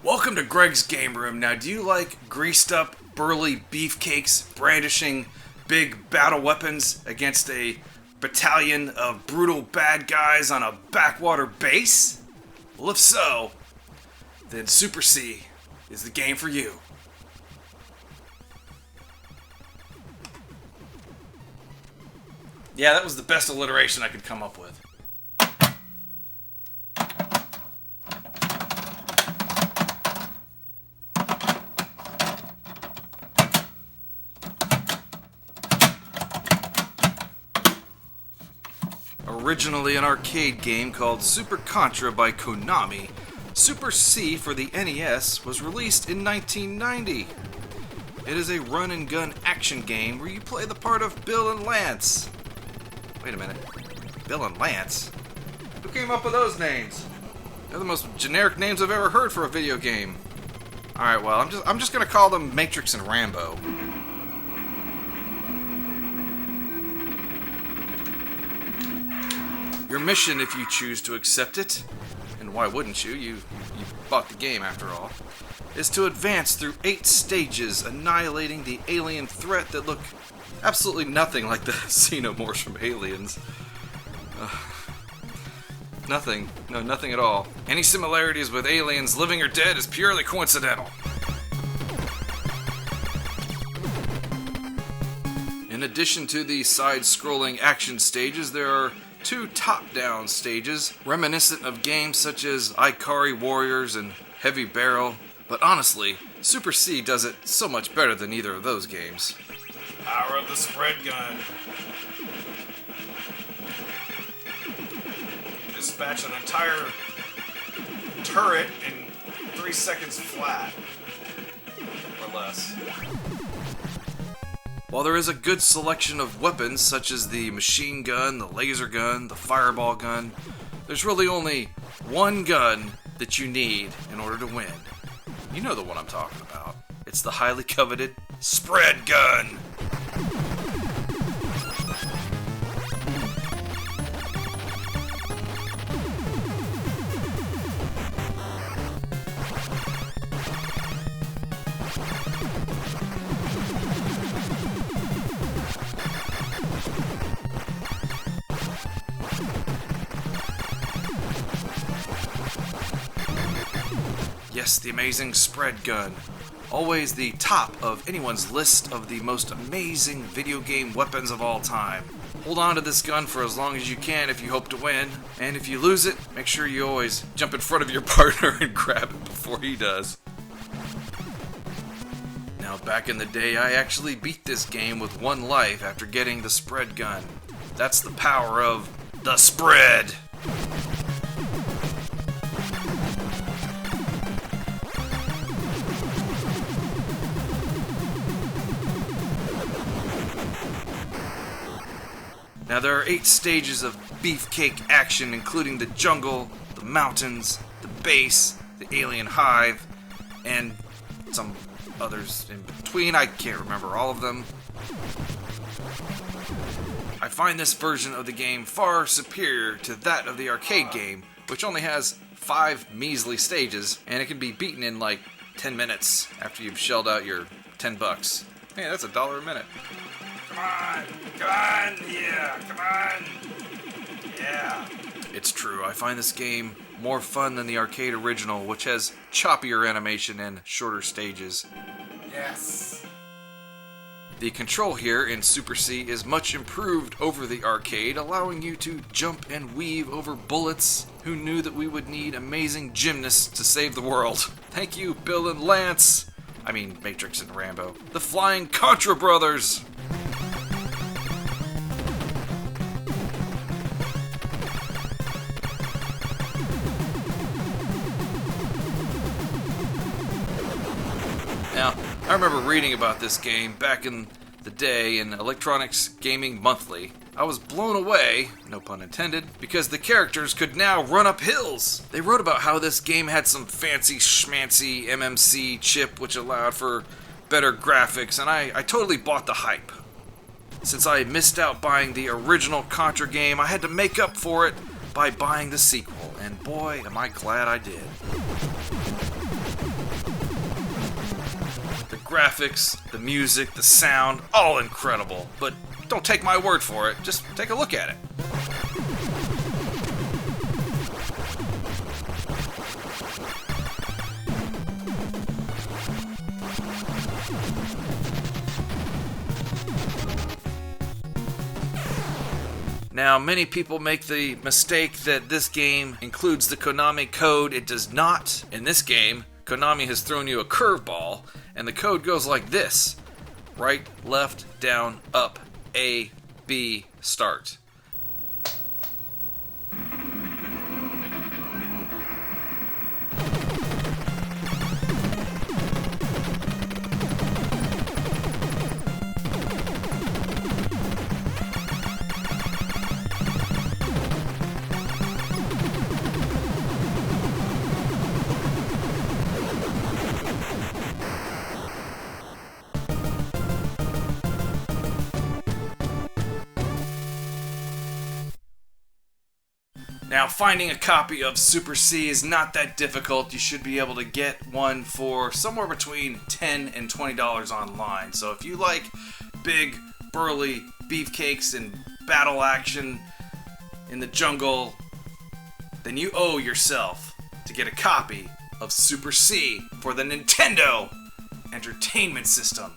Welcome to Greg's Game Room. Now, do you like greased up, burly beefcakes brandishing big battle weapons against a battalion of brutal bad guys on a backwater base? Well, if so, then Super C is the game for you. Yeah, that was the best alliteration I could come up with. Originally an arcade game called Super Contra by Konami, Super C for the NES was released in 1990. It is a run-and-gun action game where you play the part of Bill and Lance. Wait a minute. Bill and Lance? Who came up with those names? They're the most generic names I've ever heard for a video game. Alright, well, I'm just gonna call them Matrix and Rambo. Your mission, if you choose to accept it, and why wouldn't you? You bought the game after all, is to advance through 8 stages, annihilating the alien threat that look absolutely nothing like the xenomorphs from Aliens. Nothing. No, nothing at all. Any similarities with aliens, living or dead, is purely coincidental. In addition to the side-scrolling action stages, there are 2 top-down stages, reminiscent of games such as Ikari Warriors and Heavy Barrel, but honestly, Super C does it so much better than either of those games. Power of the spread gun. Dispatch an entire turret in 3 seconds flat, or less. While there is a good selection of weapons, such as the machine gun, the laser gun, the fireball gun, there's really only one gun that you need in order to win. You know the one I'm talking about. It's the highly coveted spread gun. Yes, the amazing spread gun. Always the top of anyone's list of the most amazing video game weapons of all time. Hold on to this gun for as long as you can if you hope to win, and if you lose it, make sure you always jump in front of your partner and grab it before he does. Now, back in the day, I actually beat this game with 1 life after getting the spread gun. That's the power of the spread! Now, there are 8 stages of beefcake action, including the jungle, the mountains, the base, the alien hive, and some others in between. I can't remember all of them. I find this version of the game far superior to that of the arcade game, which only has 5 measly stages, and it can be beaten in like 10 minutes after you've shelled out your $10. Hey, that's $1 a minute. Come on, yeah, come on, yeah. It's true, I find this game more fun than the arcade original, which has choppier animation and shorter stages. Yes. The control here in Super C is much improved over the arcade, allowing you to jump and weave over bullets. Who knew that we would need amazing gymnasts to save the world? Thank you, Bill and Lance. I mean, Matrix and Rambo. The Flying Contra Brothers! Now, I remember reading about this game back in the day in Electronics Gaming Monthly. I was blown away, no pun intended, because the characters could now run up hills. They wrote about how this game had some fancy schmancy MMC chip which allowed for better graphics, and I totally bought the hype. Since I missed out buying the original Contra game, I had to make up for it by buying the sequel, and boy, am I glad I did. The graphics, the music, the sound, all incredible, but don't take my word for it, just take a look at it. Now, many people make the mistake that this game includes the Konami code. It does not. In this game, Konami has thrown you a curveball, and the code goes like this. Right, left, down, up, A, B, start. Now, finding a copy of Super C is not that difficult. You should be able to get one for somewhere between $10 and $20 online. So if you like big, burly beefcakes and battle action in the jungle, then you owe yourself to get a copy of Super C for the Nintendo Entertainment System.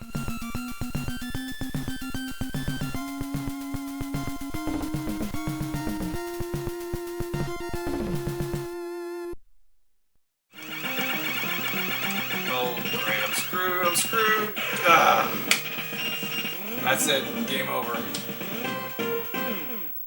I'm screwed. That's it. Game over.